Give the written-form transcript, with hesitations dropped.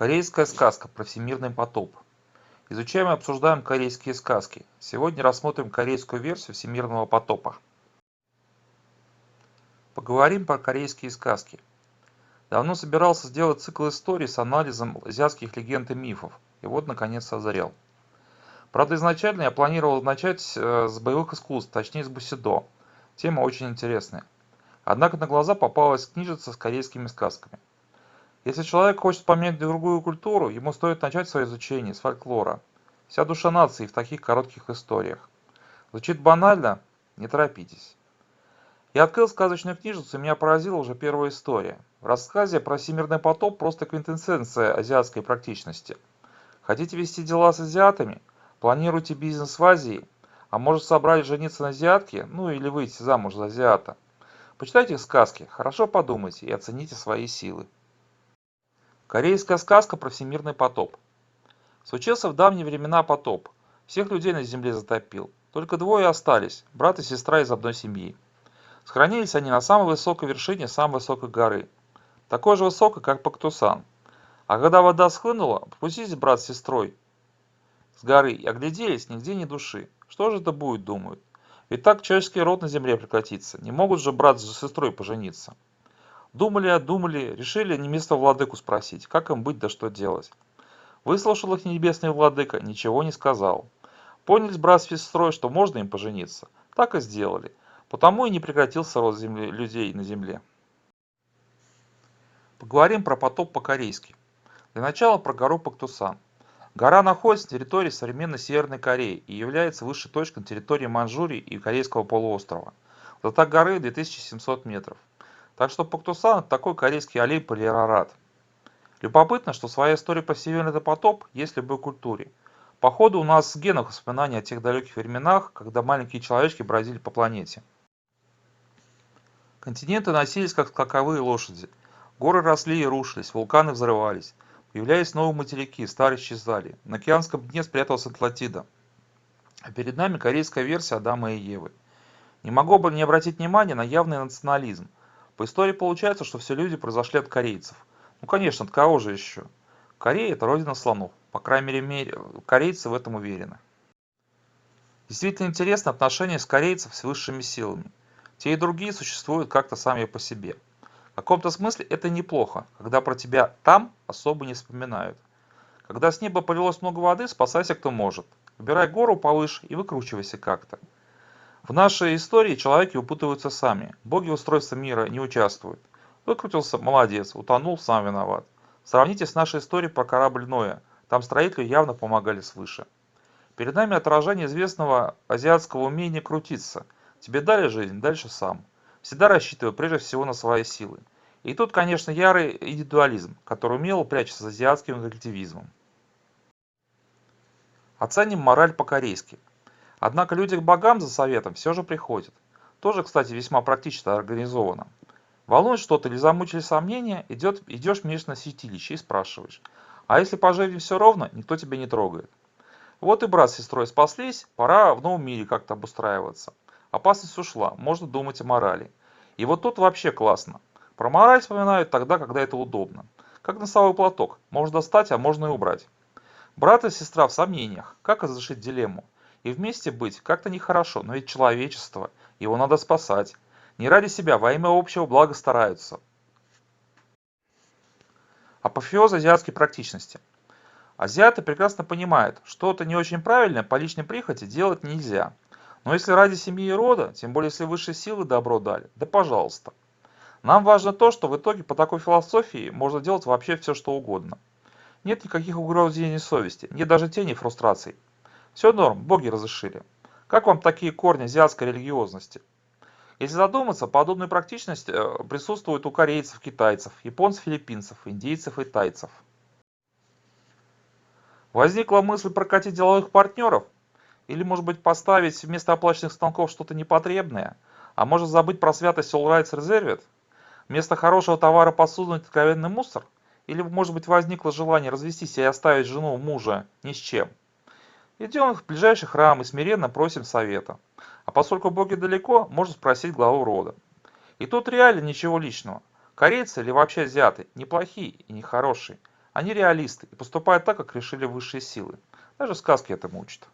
Корейская сказка про всемирный потоп. Изучаем и обсуждаем корейские сказки. Сегодня рассмотрим корейскую версию всемирного потопа. Поговорим про корейские сказки. Давно собирался сделать цикл историй с анализом азиатских легенд и мифов. И вот, наконец, созрел. Правда, изначально я планировал начать с боевых искусств, точнее с бусидо. Тема очень интересная. Однако на глаза попалась книжица с корейскими сказками. Если человек хочет поменять другую культуру, ему стоит начать свое изучение с фольклора. Вся душа нации в таких коротких историях. Звучит банально? Не торопитесь. Я открыл сказочную книжицу, и меня поразила уже первая история. В рассказе про всемирный потоп просто квинтэссенция азиатской практичности. Хотите вести дела с азиатами? Планируете бизнес в Азии? А может собрались жениться на азиатке? Ну или выйти замуж за азиата? Почитайте сказки, хорошо подумайте и оцените свои силы. Корейская сказка про всемирный потоп. Случился в давние времена потоп. Всех людей на земле затопил. Только двое остались, брат и сестра из одной семьи. Сохранились они на самой высокой вершине самой высокой горы. Такой же высокой, как Пактусан. А когда вода схлынула, спустились брат с сестрой с горы и огляделись, нигде ни души. Что же это будет, думают. Ведь так человеческий род на земле прекратится. Не могут же брат с сестрой пожениться. Думали, решили небесного владыку спросить, как им быть да что делать. Выслушал их небесный владыка, ничего не сказал. Поняли брат с сестрой, что можно им пожениться. Так и сделали. Потому и не прекратился род людей на земле. Поговорим про потоп по-корейски. Для начала про гору Пактусан. Гора находится на территории современной Северной Кореи и является высшей точкой на территории Манчжурии и Корейского полуострова. Высота горы 2700 метров. Так что Пактусан — это такой корейский Олимп или Арарат. Любопытно, что своя история про всемирный потоп есть в любой культуре. Походу у нас с генов воспоминания о тех далеких временах, когда маленькие человечки бродили по планете. Континенты носились как скаковые лошади. Горы росли и рушились, вулканы взрывались. Появлялись новые материки, старые исчезали. На океанском дне спряталась Атлантида. А перед нами корейская версия Адама и Евы. Не могу бы не обратить внимания на явный национализм. По истории получается, что все люди произошли от корейцев. Ну конечно, от кого же еще? Корея — это родина слонов. По крайней мере, корейцы в этом уверены. Действительно интересно отношение с корейцев с высшими силами. Те и другие существуют как-то сами по себе. В каком-то смысле это неплохо, когда про тебя там особо не вспоминают. Когда с неба полилось много воды, спасайся кто может. Выбирай гору повыше и выкручивайся как-то. В нашей истории человеки выпутываются сами. Боги в устройстве мира не участвуют. Выкрутился — молодец, утонул — сам виноват. Сравните с нашей историей про корабль Ноя. Там строителю явно помогали свыше. Перед нами отражение известного азиатского умения крутиться. Тебе дали жизнь, дальше сам. Всегда рассчитывай прежде всего на свои силы. И тут, конечно, ярый индивидуализм, который умело прячется за азиатским коллективизмом. Оценим мораль по-корейски. Однако люди к богам за советом все же приходят. Тоже, кстати, весьма практично организовано. Волнует что-то или замучили сомнения, идешь в местное святилище и спрашиваешь. А если по жизни все ровно, никто тебя не трогает. Вот и брат с сестрой спаслись, пора в новом мире как-то обустраиваться. Опасность ушла, можно думать о морали. И вот тут вообще классно. Про мораль вспоминают тогда, когда это удобно. Как носовой платок, можно достать, а можно и убрать. Брат и сестра в сомнениях, как разрешить дилемму. И вместе быть как-то нехорошо, но ведь человечество, его надо спасать. Не ради себя, во имя общего блага стараются. Апофеоз азиатской практичности. Азиаты прекрасно понимают, что это не очень правильно по личной прихоти делать нельзя. Но если ради семьи и рода, тем более если высшие силы добро дали, да пожалуйста. Нам важно то, что в итоге по такой философии можно делать вообще все что угодно. Нет никаких угрызений совести, нет даже тени фрустраций. Все норм, боги разрешили. Как вам такие корни азиатской религиозности? Если задуматься, подобная практичность присутствует у корейцев, китайцев, японцев, филиппинцев, индейцев и тайцев. Возникла мысль прокатить деловых партнеров? Или, может быть, поставить вместо оплаченных станков что-то непотребное? А может забыть про святость All Rights Reserved? Вместо хорошего товара подсунуть откровенный мусор? Или, может быть, возникло желание развестись и оставить жену, мужа ни с чем? Идем в ближайший храм и смиренно просим совета. А поскольку боги далеко, можно спросить главу рода. И тут реально ничего личного. Корейцы или вообще азиаты неплохие и нехорошие. Они реалисты и поступают так, как решили высшие силы. Даже сказки этому учат.